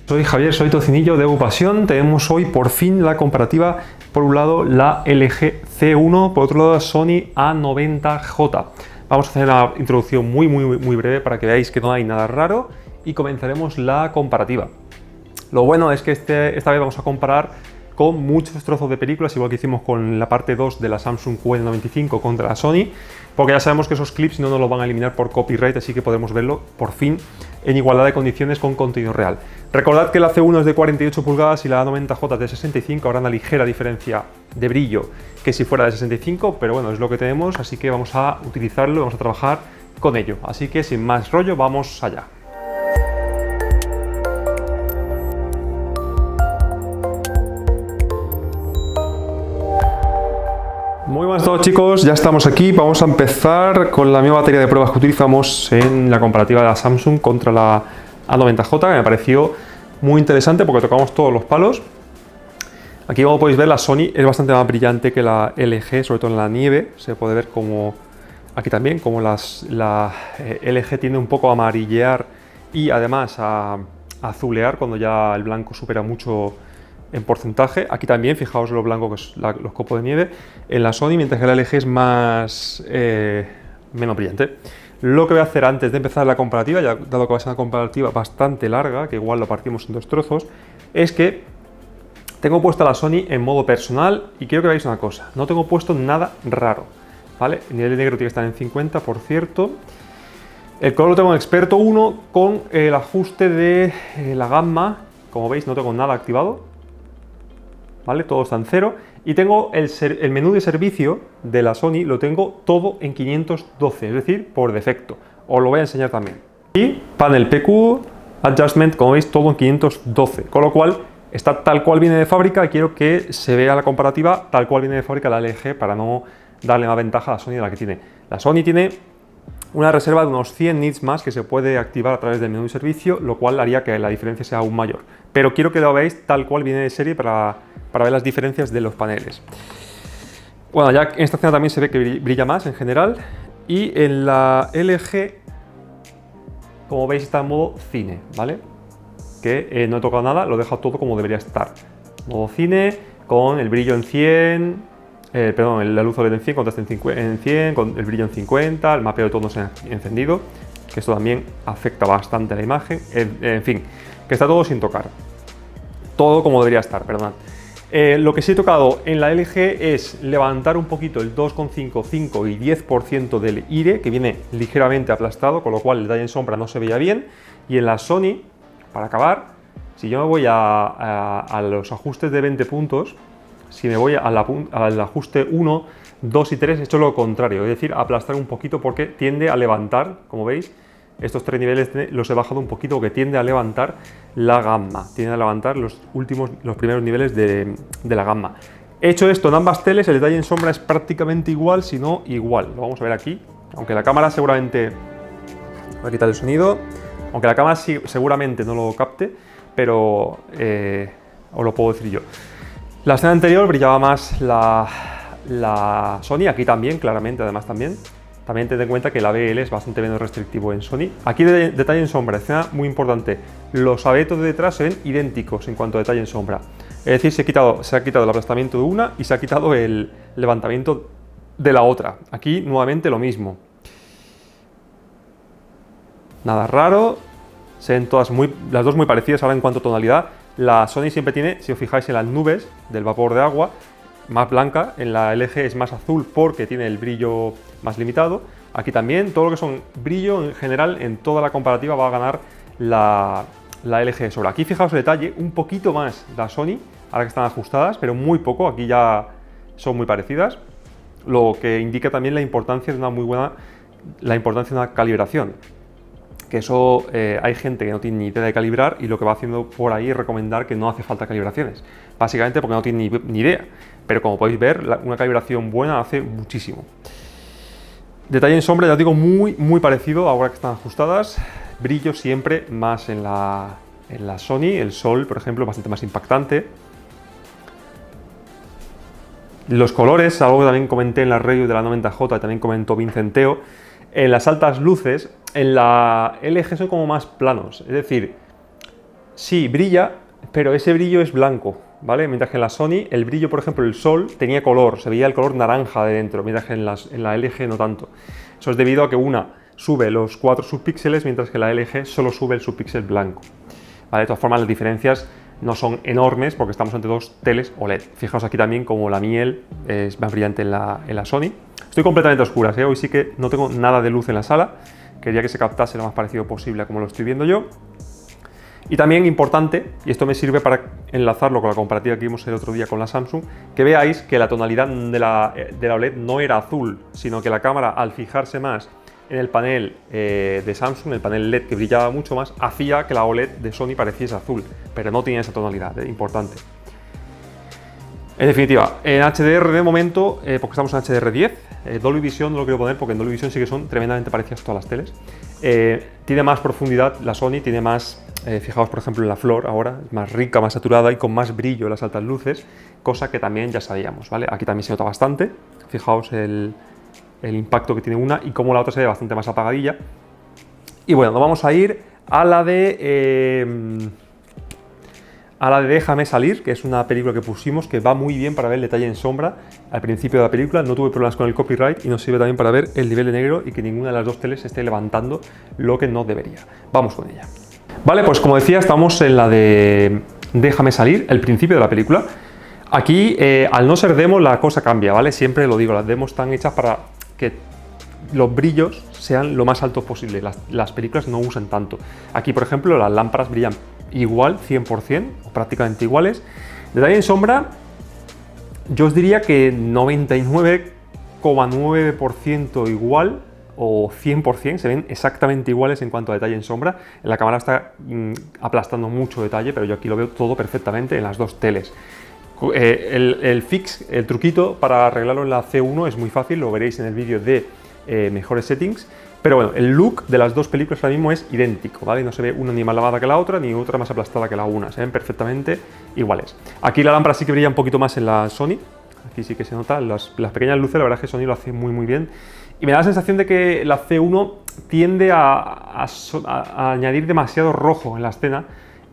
Soy Javier, soy tocinillo de Upasión. Tenemos hoy por fin la comparativa. Por un lado la LG C1, por otro lado la Sony A90J. Vamos a hacer una introducción muy breve para que veáis que no hay nada raro y comenzaremos la comparativa. Lo bueno es que esta vez vamos a comparar con muchos trozos de películas, igual que hicimos con la parte 2 de la Samsung QN95 contra la Sony, porque ya sabemos que esos clips no nos los van a eliminar por copyright, así que podremos verlo por fin en igualdad de condiciones con contenido real. Recordad que la C1 es de 48 pulgadas y la A90J de 65, habrá una ligera diferencia de brillo que si fuera de 65, pero bueno, es lo que tenemos, así que vamos a utilizarlo, vamos a trabajar con ello. Así que sin más rollo, vamos allá. Muy buenas a todos, chicos, ya estamos aquí. Vamos a empezar con la misma batería de pruebas que utilizamos en la comparativa de la Samsung contra la A90J, que me pareció muy interesante porque tocamos todos los palos. Aquí, como podéis ver, la Sony es bastante más brillante que la LG, sobre todo en la nieve. Se puede ver como aquí también, como la LG tiende un poco a amarillear y además a azulear cuando ya el blanco supera mucho en porcentaje. Aquí también, fijaos lo blanco que es los copos de nieve en la Sony, mientras que la LG es menos brillante. Lo que voy a hacer antes de empezar la comparativa, ya dado que va a ser una comparativa bastante larga, que igual lo partimos en dos trozos, es que tengo puesta la Sony en modo personal y quiero que veáis una cosa, no tengo puesto nada raro, ¿vale? El nivel de negro tiene que estar en 50, por cierto. El color lo tengo en experto 1 con el ajuste de la gamma, como veis no tengo nada activado, ¿vale? Todo está en 0 y tengo el menú de servicio de la Sony, lo tengo todo en 512, es decir, por defecto. Os lo voy a enseñar también. Y panel PQ, adjustment, como veis, todo en 512, con lo cual está tal cual viene de fábrica. Quiero que se vea la comparativa tal cual viene de fábrica la LG para no darle más ventaja a la Sony de la que tiene. La Sony tiene una reserva de unos 100 nits más que se puede activar a través del menú de servicio, lo cual haría que la diferencia sea aún mayor. Pero quiero que lo veáis tal cual viene de serie para ver las diferencias de los paneles. Bueno, ya en esta escena también se ve que brilla más en general. Y en la LG, como veis, está en modo cine, ¿vale? Que no he tocado nada, lo he dejado todo como debería estar. Modo cine, con el brillo en 100... perdón, la luz OLED en 100, contraste en 100, con el brillo en 50, el mapeo de tonos encendido, que esto también afecta bastante a la imagen, en fin, que está todo sin tocar, todo como debería estar, perdón. Lo que sí he tocado en la LG es levantar un poquito el 2,5, 5 y 10% del IRE, que viene ligeramente aplastado, con lo cual el detalle en sombra no se veía bien, y en la Sony, para acabar, si yo me voy a los ajustes de 20 puntos, si me voy al ajuste 1, 2 y 3, he hecho lo contrario, es decir, aplastar un poquito porque tiende a levantar, como veis, estos tres niveles los he bajado un poquito porque tiende a levantar la gamma, tiende a levantar los primeros niveles de la gamma. He hecho esto en ambas teles, el detalle en sombra es prácticamente igual, si no igual, lo vamos a ver aquí, aunque la cámara seguramente, voy a quitar el sonido, aunque la cámara seguramente no lo capte, pero os lo puedo decir yo. La escena anterior brillaba más la Sony, aquí también, claramente, además también. También tened en cuenta que la BL es bastante menos restrictivo en Sony. Aquí detalle en sombra, escena muy importante. Los abetos de detrás se ven idénticos en cuanto a detalle en sombra. Es decir, se ha quitado el aplastamiento de una y se ha quitado el levantamiento de la otra. Aquí nuevamente lo mismo. Nada raro. Se ven las dos muy parecidas ahora en cuanto a tonalidad. La Sony siempre tiene, si os fijáis en las nubes del vapor de agua, más blanca. En la LG es más azul porque tiene el brillo más limitado. Aquí también, todo lo que son brillo en general, en toda la comparativa va a ganar la LG sobre. Aquí fijaos el detalle, un poquito más la Sony, ahora que están ajustadas, pero muy poco, aquí ya son muy parecidas. Lo que indica también la importancia de una calibración. Que eso hay gente que no tiene ni idea de calibrar y lo que va haciendo por ahí es recomendar que no hace falta calibraciones, básicamente porque no tiene ni idea, pero como podéis ver, una calibración buena hace muchísimo. Detalle en sombra, ya os digo, muy parecido ahora que están ajustadas. Brillo siempre más en la Sony, el sol, por ejemplo, bastante más impactante. Los colores, algo que también comenté en la review de la 90J, también comentó Vincenteo. En las altas luces, en la LG son como más planos, es decir, Sí, brilla, pero ese brillo es blanco, ¿vale? Mientras que en la Sony el brillo, por ejemplo, el sol tenía color, se veía el color naranja de dentro, mientras que en la LG no tanto. Eso es debido a que una sube los 4 subpíxeles, mientras que la LG solo sube el subpíxel blanco. ¿Vale? De todas formas, las diferencias no son enormes porque estamos ante dos teles OLED. Fijaos aquí también como la miel es más brillante en la Sony. Estoy completamente a oscuras, ¿eh? Hoy sí que no tengo nada de luz en la sala. Quería que se captase lo más parecido posible a como lo estoy viendo yo. Y también importante, y esto me sirve para enlazarlo con la comparativa que vimos el otro día con la Samsung, que veáis que la tonalidad de la OLED no era azul, sino que la cámara, al fijarse más en el panel de Samsung, el panel LED que brillaba mucho más, hacía que la OLED de Sony pareciese azul, pero no tenía esa tonalidad, importante. En definitiva, en HDR de momento, porque estamos en HDR10, Dolby Vision no lo quiero poner porque en Dolby Vision sí que son tremendamente parecidas todas las teles. Tiene más profundidad la Sony, tiene más, fijaos por ejemplo en la Flor ahora, es más rica, más saturada y con más brillo en las altas luces, cosa que también ya sabíamos, ¿vale? Aquí también se nota bastante, fijaos el impacto que tiene una y cómo la otra se ve bastante más apagadilla. Y bueno, nos vamos a ir a la de Déjame salir, que es una película que pusimos que va muy bien para ver el detalle en sombra al principio de la película. No tuve problemas con el copyright y nos sirve también para ver el nivel de negro y que ninguna de las dos teles esté levantando lo que no debería. Vamos con ella. Vale, pues como decía, estamos en la de Déjame salir, el principio de la película. Aquí, al no ser demo, la cosa cambia, ¿vale? Siempre lo digo, las demos están hechas para que los brillos sean lo más altos posible. Las películas no usan tanto. Aquí, por ejemplo, las lámparas brillan igual, 100%, o prácticamente iguales. Detalle en sombra, yo os diría que 99,9% igual, o 100%, se ven exactamente iguales en cuanto a detalle en sombra. En la cámara está aplastando mucho detalle, pero yo aquí lo veo todo perfectamente en las dos teles. El truquito para arreglarlo en la C1 es muy fácil, lo veréis en el vídeo de mejores settings. Pero bueno, el look de las dos películas ahora mismo es idéntico, ¿vale? No se ve una ni más lavada que la otra, ni otra más aplastada que la una. Se ven perfectamente iguales. Aquí la lámpara sí que brilla un poquo más en la Sony. Aquí sí que se nota las pequeñas luces, la verdad es que Sony lo hace muy muy bien. Y me da la sensación de que la C1 tiende a añadir demasiado rojo en la escena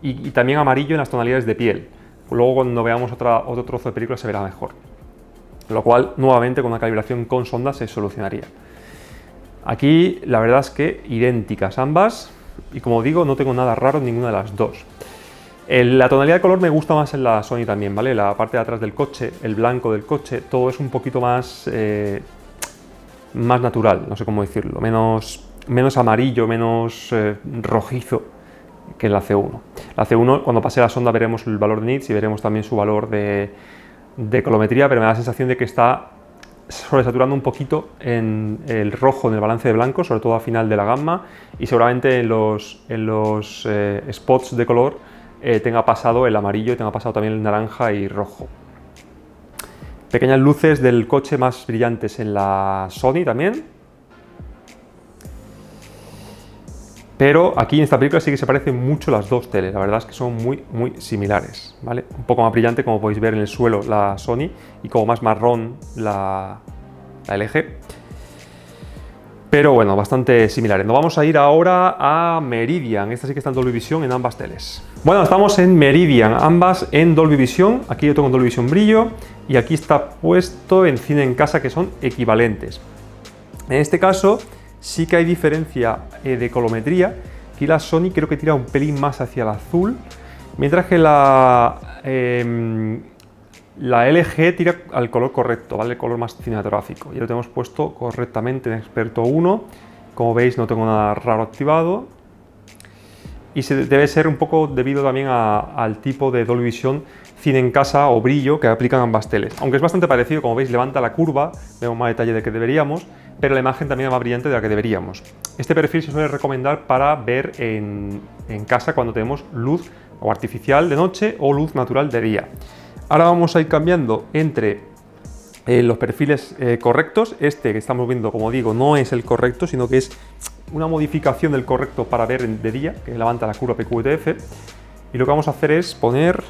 y también amarillo en las tonalidades de piel. Luego cuando veamos otro trozo de película se verá mejor. Lo cual, nuevamente, con una calibración con sonda se solucionaría. Aquí la verdad es que idénticas ambas y como digo no tengo nada raro en ninguna de las dos. La tonalidad de color me gusta más en la Sony también, ¿vale? La parte de atrás del coche, el blanco del coche, todo es un poquito más natural, no sé cómo decirlo, menos amarillo, menos rojizo que en la C1. La C1 cuando pase la sonda veremos el valor de nits y veremos también su valor de colorimetría, pero me da la sensación de que está sobresaturando un poquito en el rojo, en el balance de blanco, sobre todo al final de la gama y seguramente en los spots de color tenga pasado el amarillo y tenga pasado también el naranja y rojo. Pequeñas luces del coche más brillantes en la Sony también. Pero aquí en esta película sí que se parecen mucho las dos teles, la verdad es que son muy muy similares, ¿vale? Un poco más brillante, como podéis ver en el suelo, la Sony, y como más marrón la LG. Pero bueno, bastante similares. Nos vamos a ir ahora a Meridian, esta sí que está en Dolby Vision en ambas teles. Bueno, estamos en Meridian, ambas en Dolby Vision, aquí yo tengo en Dolby Vision brillo, y aquí está puesto en Cine en Casa, que son equivalentes. En este caso sí que hay diferencia de colorimetría. Aquí la Sony creo que tira un pelín más hacia el azul, mientras que la LG tira al color correcto, ¿vale? El color más cinematográfico. Ya lo tenemos puesto correctamente en Experto 1. Como veis no tengo nada raro activado. Y debe ser un poco debido también al tipo de Dolby Vision Cine en Casa o brillo que aplican ambas teles. Aunque es bastante parecido, como veis levanta la curva, vemos más detalle de que deberíamos, pero la imagen también es más brillante de la que deberíamos. Este perfil se suele recomendar para ver en casa cuando tenemos luz o artificial de noche o luz natural de día. Ahora vamos a ir cambiando entre los perfiles correctos. Este que estamos viendo, como digo, no es el correcto, sino que es una modificación del correcto para ver de día, que levanta la curva PQTF. Y lo que vamos a hacer es poner,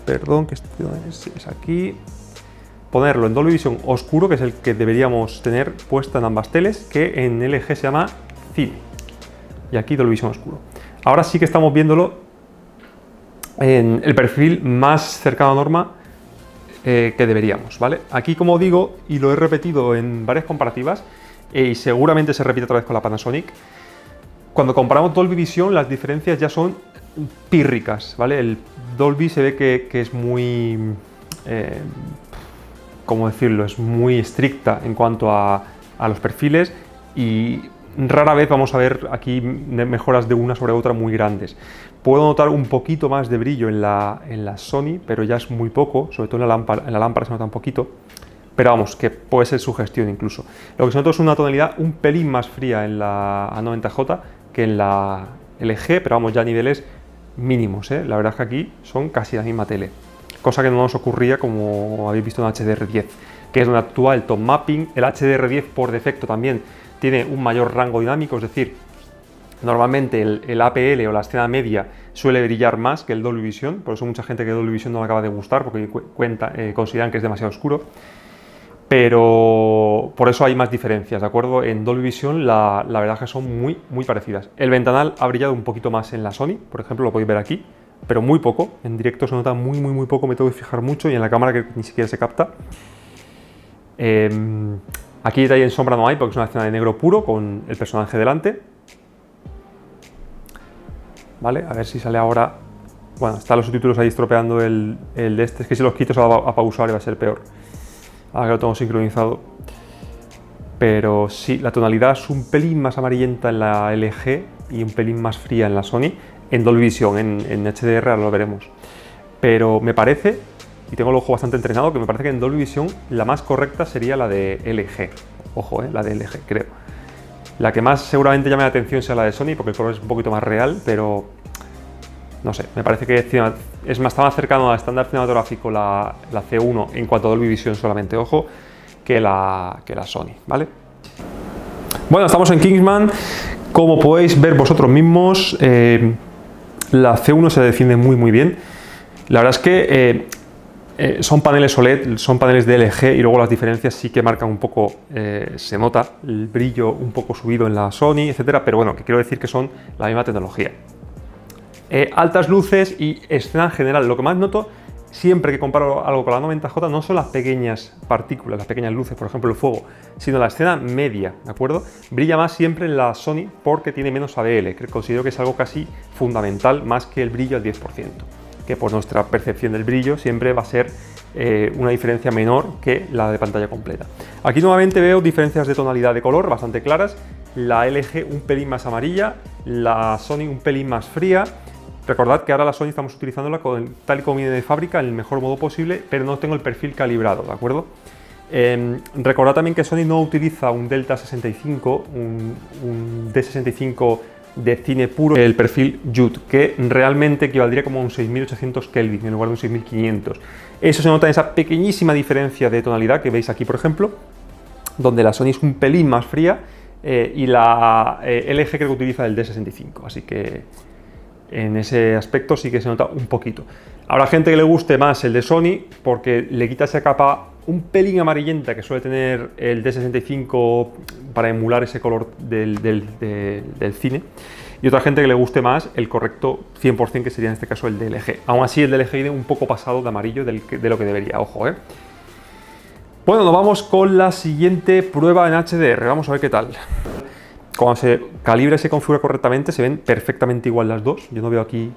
perdón, que es aquí, ponerlo en Dolby Vision oscuro, que es el que deberíamos tener puesta en ambas teles, que en LG se llama Cine. Y aquí Dolby Vision oscuro. Ahora sí que estamos viéndolo en el perfil más cercano a norma que deberíamos, ¿vale? Aquí, como digo, y lo he repetido en varias comparativas, y seguramente se repite otra vez con la Panasonic, cuando comparamos Dolby Vision las diferencias ya son pírricas, ¿vale? El Dolby se ve que es muy... ¿cómo decirlo? Es muy estricta en cuanto a los perfiles y rara vez vamos a ver aquí mejoras de una sobre otra muy grandes. Puedo notar un poquito más de brillo en la Sony, pero ya es muy poco, sobre todo en la lámpara se nota un poquito, pero vamos, que puede ser sugestión incluso. Lo que se nota es una tonalidad un pelín más fría en la A90J que en la LG, pero vamos, ya a niveles mínimos, ¿eh? La verdad es que aquí son casi la misma tele, cosa que no nos ocurría como habéis visto en HDR10, que es donde actúa el top mapping. El HDR10 por defecto también tiene un mayor rango dinámico, es decir, normalmente el APL o la escena media suele brillar más que el Dolby Vision, por eso mucha gente que Dolby Vision no le acaba de gustar porque consideran que es demasiado oscuro, pero por eso hay más diferencias, ¿de acuerdo? En Dolby Vision la verdad es que son muy parecidas. El ventanal ha brillado un poquito más en la Sony, por ejemplo, lo podéis ver aquí, pero muy poco. En directo se nota muy poco, me tengo que fijar mucho, y en la cámara que ni siquiera se capta. Aquí detalle en sombra no hay porque es una escena de negro puro con el personaje delante. Vale, a ver si sale ahora. Bueno, están los subtítulos ahí estropeando el de este. Es que si los quito se va a pausar y va a ser peor. Ahora que lo tengo sincronizado. Pero sí, la tonalidad es un pelín más amarillenta en la LG y un pelín más fría en la Sony. En Dolby Vision, en HDR ahora lo veremos. Pero me parece, y tengo el ojo bastante entrenado, que me parece que en Dolby Vision la más correcta sería la de LG. Ojo, la de LG, creo. La que más seguramente llame la atención sea la de Sony, porque el color es un poquito más real, pero no sé, me parece que está más cercano al estándar cinematográfico la C1 en cuanto a Dolby Vision solamente, ojo, que la Sony, ¿vale? Bueno, estamos en Kingsman. Como podéis ver vosotros mismos, la C1 se defiende muy bien. La verdad es que son paneles OLED, son paneles de LG, y luego las diferencias sí que marcan un poco, se nota el brillo un poco subido en la Sony, etcétera, pero bueno, que quiero decir que son la misma tecnología. Altas luces y escena en general, lo que más noto siempre que comparo algo con la 90J no son las pequeñas partículas, las pequeñas luces, por ejemplo el fuego, sino la escena media, ¿de acuerdo? Brilla más siempre en la Sony porque tiene menos ABL, que considero que es algo casi fundamental, más que el brillo al 10%, que por nuestra percepción del brillo siempre va a ser una diferencia menor que la de pantalla completa. Aquí nuevamente veo diferencias de tonalidad de color bastante claras, la LG un pelín más amarilla, la Sony un pelín más fría. Recordad que ahora la Sony estamos utilizándola tal y como viene de fábrica, en el mejor modo posible, pero no tengo el perfil calibrado, ¿de acuerdo? Recordad también que Sony no utiliza un Delta 65, un D65 de cine puro, el perfil JUT, que realmente equivaldría como a un 6800 Kelvin en lugar de un 6500. Eso se nota en esa pequeñísima diferencia de tonalidad que veis aquí, por ejemplo, donde la Sony es un pelín más fría y la LG creo que utiliza el D65, así que en ese aspecto sí que se nota un poquito. Habrá gente que le guste más el de Sony porque le quita esa capa un pelín amarillenta que suele tener el D65 para emular ese color del cine, y otra gente que le guste más el correcto 100%, que sería en este caso el de LG. Aún así el de LG viene un poco pasado de amarillo de lo que debería, ojo, ¿eh? Bueno, nos vamos con la siguiente prueba en HDR, vamos a ver qué tal. Cuando se calibra y se configura correctamente se ven perfectamente igual las dos, yo no veo aquí,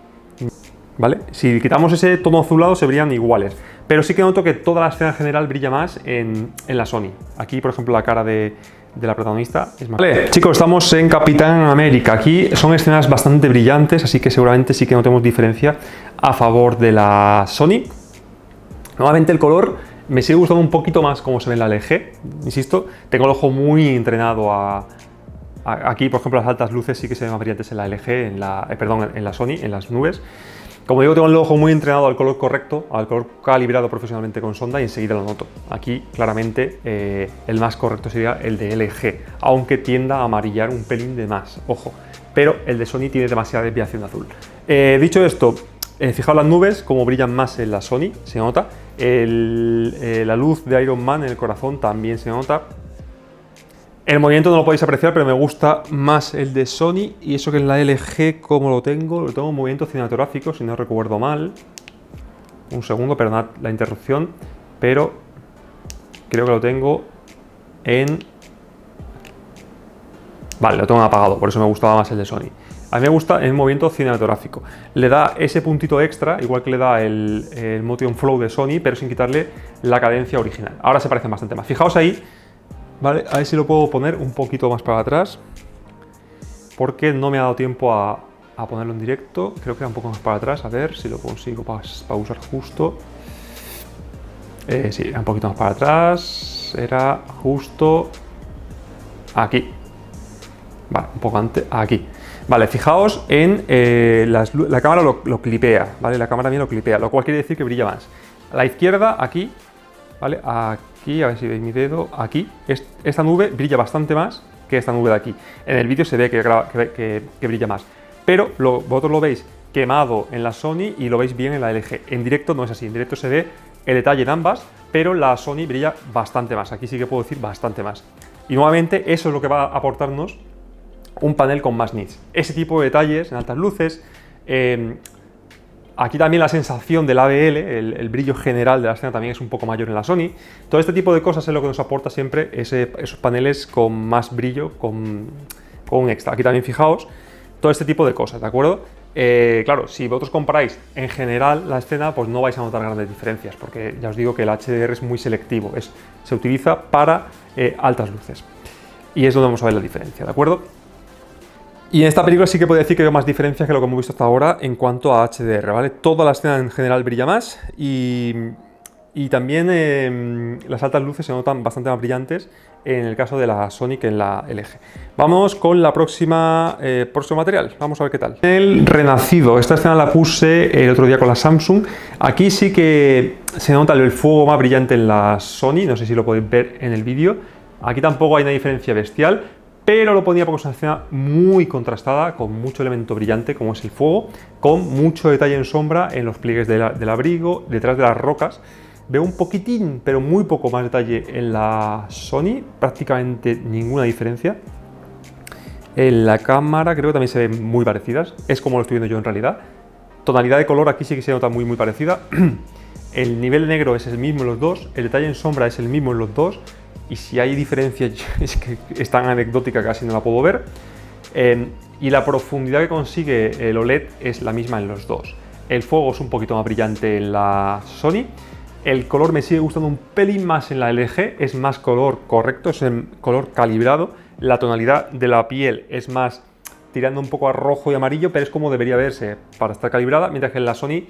¿vale? Si quitamos ese tono azulado se verían iguales, pero sí que noto que toda la escena en general brilla más en la Sony. Aquí, por ejemplo, la cara de la protagonista es más... Vale, chicos, estamos en Capitán América. Aquí son escenas bastante brillantes, así que seguramente sí que notemos diferencia a favor de la Sony. Nuevamente el color me sigue gustando un poquito más como se ve en la LG, insisto, tengo el ojo muy entrenado aquí, por ejemplo, las altas luces sí que se ven más brillantes en la LG, en la Sony, en las nubes. Como digo, tengo el ojo muy entrenado al color correcto, al color calibrado profesionalmente con sonda, y enseguida lo noto. Aquí, claramente, el más correcto sería el de LG, aunque tienda a amarillar un pelín de más, ojo. Pero el de Sony tiene demasiada desviación de azul. Dicho esto, fijaos las nubes, como brillan más en la Sony, se nota. La luz de Iron Man en el corazón también se nota. El movimiento no lo podéis apreciar, pero me gusta más el de Sony. Y eso que en la LG, ¿cómo lo tengo? Lo tengo en movimiento cinematográfico, si no recuerdo mal. Un segundo, perdonad la interrupción. Pero creo que lo tengo en... Vale, lo tengo apagado, por eso me gustaba más el de Sony. A mí me gusta el movimiento cinematográfico. Le da ese puntito extra, igual que le da el Motion Flow de Sony, pero sin quitarle la cadencia original. Ahora se parecen bastante más. Fijaos ahí, ¿vale? A ver si lo puedo poner un poquito más para atrás, porque no me ha dado tiempo a ponerlo en directo. Creo que era un poco más para atrás, a ver si lo consigo pausar justo. Sí, era un poquito más para atrás. Era justo aquí. Vale, un poco antes, aquí. Vale, fijaos en la cámara lo clipea, ¿vale? La cámara mía lo clipea, lo cual quiere decir que brilla más. A la izquierda, aquí, ¿vale? Aquí, a ver si veis mi dedo, aquí. Esta nube brilla bastante más que esta nube de aquí. En el vídeo se ve que brilla más. Pero vosotros lo veis quemado en la Sony y lo veis bien en la LG. En directo no es así, en directo se ve el detalle en ambas, pero la Sony brilla bastante más. Aquí sí que puedo decir bastante más. Y nuevamente eso es lo que va a aportarnos un panel con más nits. Ese tipo de detalles en altas luces. Aquí también la sensación del ABL, el brillo general de la escena también es un poco mayor en la Sony. Todo este tipo de cosas es lo que nos aporta siempre esos paneles con más brillo, con un extra. Aquí también fijaos todo este tipo de cosas, ¿de acuerdo? Claro, si vosotros comparáis en general la escena, pues no vais a notar grandes diferencias, porque ya os digo que el HDR es muy selectivo, se utiliza para altas luces. Y es donde vamos a ver la diferencia, ¿de acuerdo? Y en esta película sí que puedo decir que veo más diferencias que lo que hemos visto hasta ahora en cuanto a HDR, ¿vale? Toda la escena en general brilla más y también las altas luces se notan bastante más brillantes en el caso de la Sony que en la LG. Vamos con la próximo material, vamos a ver qué tal. El renacido, esta escena la puse el otro día con la Samsung. Aquí sí que se nota el fuego más brillante en la Sony, no sé si lo podéis ver en el vídeo. Aquí tampoco hay una diferencia bestial, pero lo ponía porque es una escena muy contrastada, con mucho elemento brillante como es el fuego, con mucho detalle en sombra en los pliegues del abrigo, detrás de las rocas. Veo un poquitín, pero muy poco más detalle en la Sony, prácticamente ninguna diferencia. En la cámara creo que también se ven muy parecidas, es como lo estoy viendo yo en realidad. Tonalidad de color aquí sí que se nota muy parecida. El nivel negro es el mismo en los dos, el detalle en sombra es el mismo en los dos. Y si hay diferencia, es que es tan anecdótica que casi no la puedo ver. Y la profundidad que consigue el OLED es la misma en los dos. El fuego es un poquito más brillante en la Sony. El color me sigue gustando un pelín más en la LG, es más color correcto, es el color calibrado. La tonalidad de la piel es más tirando un poco a rojo y amarillo, pero es como debería verse para estar calibrada, mientras que en la Sony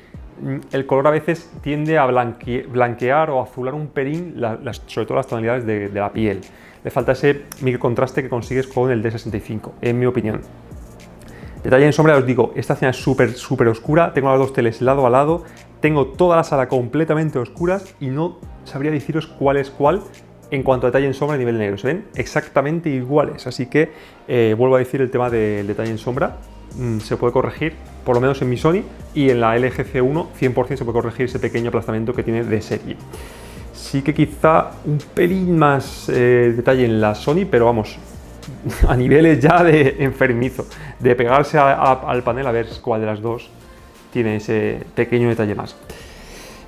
el color a veces tiende a blanquear o azular un pelín, sobre todo las tonalidades de la piel. Le falta ese micro contraste que consigues con el D65, en mi opinión. Detalle en sombra, os digo, esta escena es súper oscura, tengo las dos teles lado a lado, tengo toda la sala completamente oscuras y no sabría deciros cuál es cuál en cuanto a detalle en sombra y nivel negro. Se ven exactamente iguales, así que vuelvo a decir el tema del detalle en sombra. Se puede corregir, por lo menos en mi Sony, y en la LG C1 100% se puede corregir ese pequeño aplastamiento que tiene de serie. Sí que quizá un pelín más detalle en la Sony, pero vamos, a niveles ya de enfermizo, de pegarse al panel a ver cuál de las dos tiene ese pequeño detalle más.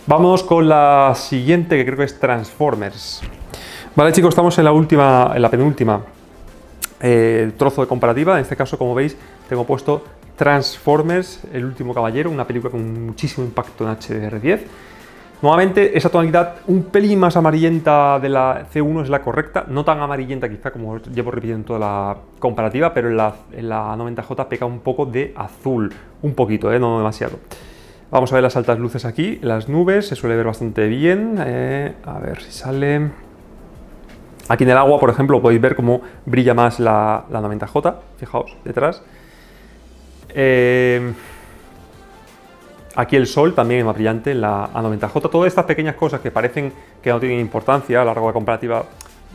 Vamos con la siguiente, que creo que es Transformers. Vale, chicos, estamos en la penúltima trozo de comparativa. En este caso, como veis, tengo puesto Transformers, el último caballero, una película con muchísimo impacto en HDR10. Nuevamente, esa tonalidad un pelín más amarillenta de la C1 es la correcta, no tan amarillenta quizá como llevo repitiendo en toda la comparativa, pero en la 90J peca un poco de azul, un poquito, no demasiado. Vamos a ver las altas luces aquí, las nubes, se suele ver bastante bien, a ver si sale. Aquí en el agua, por ejemplo, podéis ver cómo brilla más la 90J, fijaos, detrás. Aquí el sol también es más brillante en la A90J. Todas estas pequeñas cosas que parecen que no tienen importancia a la larga comparativa,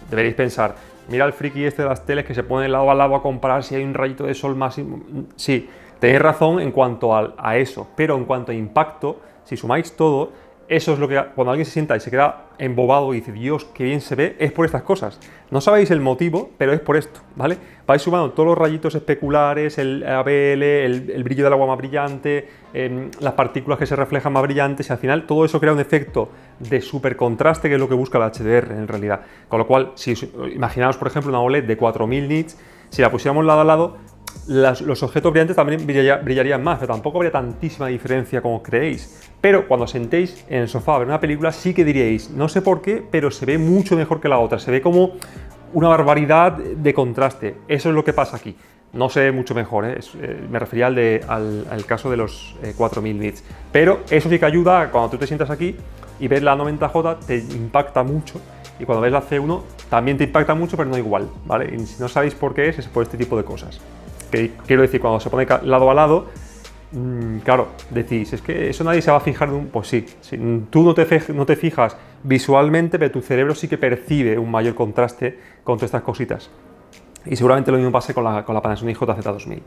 deberéis pensar, mira el friki este de las teles que se pone lado a lado a comparar si hay un rayito de sol más. Sí, tenéis razón en cuanto a eso, pero en cuanto a impacto, si sumáis todo, eso es lo que, cuando alguien se sienta y se queda embobado y dice, Dios, qué bien se ve, es por estas cosas. No sabéis el motivo, pero es por esto, ¿vale? Vais sumando todos los rayitos especulares, el ABL, el brillo del agua más brillante, las partículas que se reflejan más brillantes, y al final todo eso crea un efecto de super contraste, que es lo que busca el HDR en realidad. Con lo cual, si imaginaos, por ejemplo, una OLED de 4000 nits, si la pusiéramos lado a lado, los objetos brillantes también brillarían más, pero tampoco habría tantísima diferencia como creéis. Pero cuando sentéis en el sofá a ver una película, sí que diríais, no sé por qué, pero se ve mucho mejor que la otra, se ve como una barbaridad de contraste. Eso es lo que pasa aquí. No se ve mucho mejor, ¿eh? Me refería al caso de los 4000 nits. Pero eso sí que ayuda, cuando tú te sientas aquí y ves la 90J, te impacta mucho. Y cuando ves la C1 también te impacta mucho, pero no igual, ¿vale? Y si no sabéis por qué es por este tipo de cosas. Que quiero decir, cuando se pone lado a lado, claro, decís, es que eso nadie se va a fijar de un... Pues sí, tú no te fijas visualmente, pero tu cerebro sí que percibe un mayor contraste con todas estas cositas. Y seguramente lo mismo pase con la Panasonic JZ2000.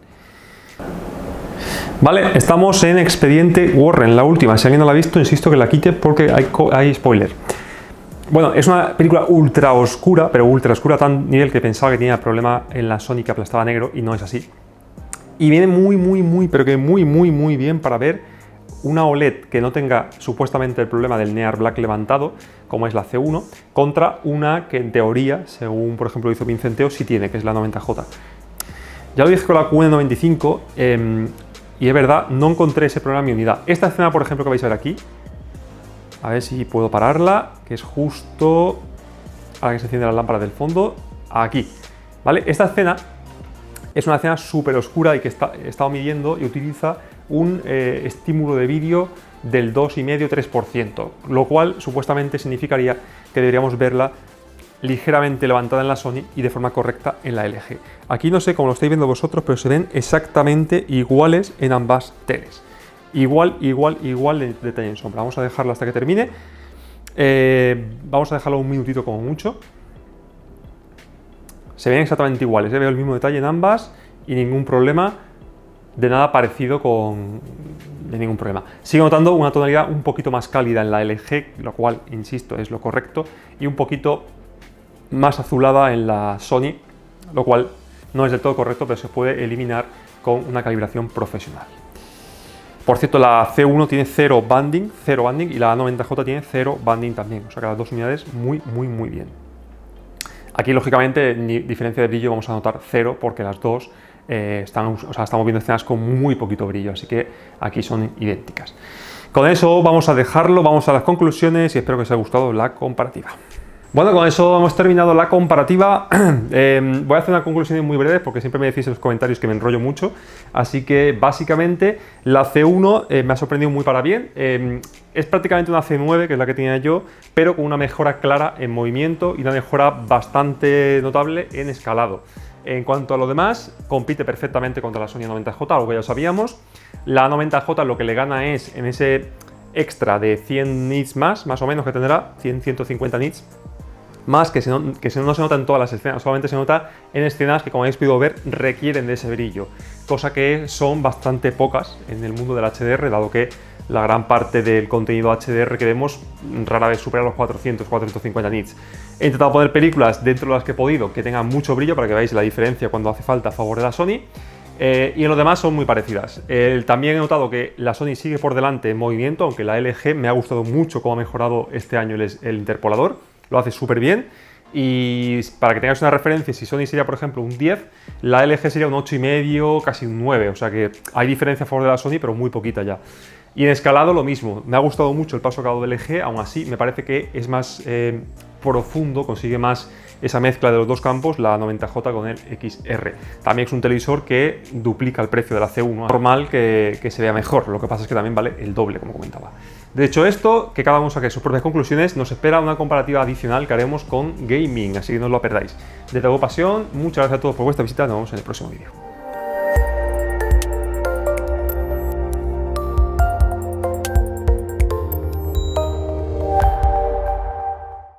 Vale, estamos en Expediente Warren, la última. Si alguien no la ha visto, insisto que la quite porque hay spoiler. Bueno, es una película ultra oscura, pero ultra oscura a tal nivel que pensaba que tenía problema en la Sony que aplastaba negro, y no es así. Y viene pero que muy bien para ver una OLED que no tenga supuestamente el problema del NEAR Black levantado, como es la C1, contra una que en teoría, según por ejemplo hizo Vincenteo, sí tiene, que es la 90J. Ya lo dije con la Q95, y es verdad, no encontré ese problema en mi unidad. Esta escena, por ejemplo, que vais a ver aquí, a ver si puedo pararla, que es justo ahora que se enciende la lámpara del fondo, aquí, ¿vale? Esta escena es una escena súper oscura y que he estado midiendo y utiliza un estímulo de vídeo del 2,5-3%, lo cual supuestamente significaría que deberíamos verla ligeramente levantada en la Sony y de forma correcta en la LG. Aquí no sé cómo lo estáis viendo vosotros, pero se ven exactamente iguales en ambas teles. Igual de detalle en sombra. Vamos a dejarla hasta que termine. Vamos a dejarlo un minutito como mucho. Se ven exactamente iguales, veo el mismo detalle en ambas y ningún problema, de nada parecido de ningún problema. Sigo notando una tonalidad un poquito más cálida en la LG, lo cual, insisto, es lo correcto, y un poquito más azulada en la Sony, lo cual no es del todo correcto, pero se puede eliminar con una calibración profesional. Por cierto, la C1 tiene 0 banding y la 90J tiene 0 banding también, o sea que las dos unidades muy bien. Aquí, lógicamente, ni diferencia de brillo vamos a notar 0 porque las dos estamos viendo escenas con muy poquito brillo, así que aquí son idénticas. Con eso vamos a dejarlo, vamos a las conclusiones y espero que os haya gustado la comparativa. Bueno, con eso hemos terminado la comparativa. Voy a hacer una conclusión muy breve porque siempre me decís en los comentarios que me enrollo mucho. Así que básicamente la C1 me ha sorprendido muy para bien. Es prácticamente una C9, que es la que tenía yo, pero con una mejora clara en movimiento y una mejora bastante notable en escalado. En cuanto a lo demás, compite perfectamente contra la Sony 90J, algo que ya sabíamos. La 90J lo que le gana es en ese extra de 100 nits más o menos que tendrá, 100-150 nits. Más que no se nota en todas las escenas, solamente se nota en escenas que, como habéis podido ver, requieren de ese brillo, cosa que son bastante pocas en el mundo del HDR, dado que la gran parte del contenido HDR que vemos rara vez supera los 400-450 nits. He intentado poner películas dentro de las que he podido que tengan mucho brillo para que veáis la diferencia cuando hace falta a favor de la Sony. Y en lo demás son muy parecidas. También he notado que la Sony sigue por delante en movimiento, aunque la LG me ha gustado mucho cómo ha mejorado este año el interpolador. Lo hace súper bien, y para que tengáis una referencia, si Sony sería por ejemplo un 10, la LG sería un 8,5, casi un 9, o sea que hay diferencia a favor de la Sony, pero muy poquita ya. Y en escalado lo mismo, me ha gustado mucho el paso que ha dado del LG, aún así me parece que es más profundo, consigue más esa mezcla de los dos campos, la 90J con el XR. También es un televisor que duplica el precio de la C1, normal que se vea mejor, lo que pasa es que también vale el doble, como comentaba. De hecho esto, que cada uno saque sus propias conclusiones, nos espera una comparativa adicional que haremos con gaming, así que no os lo perdáis. De todo pasión, muchas gracias a todos por vuestra visita, nos vemos en el próximo vídeo.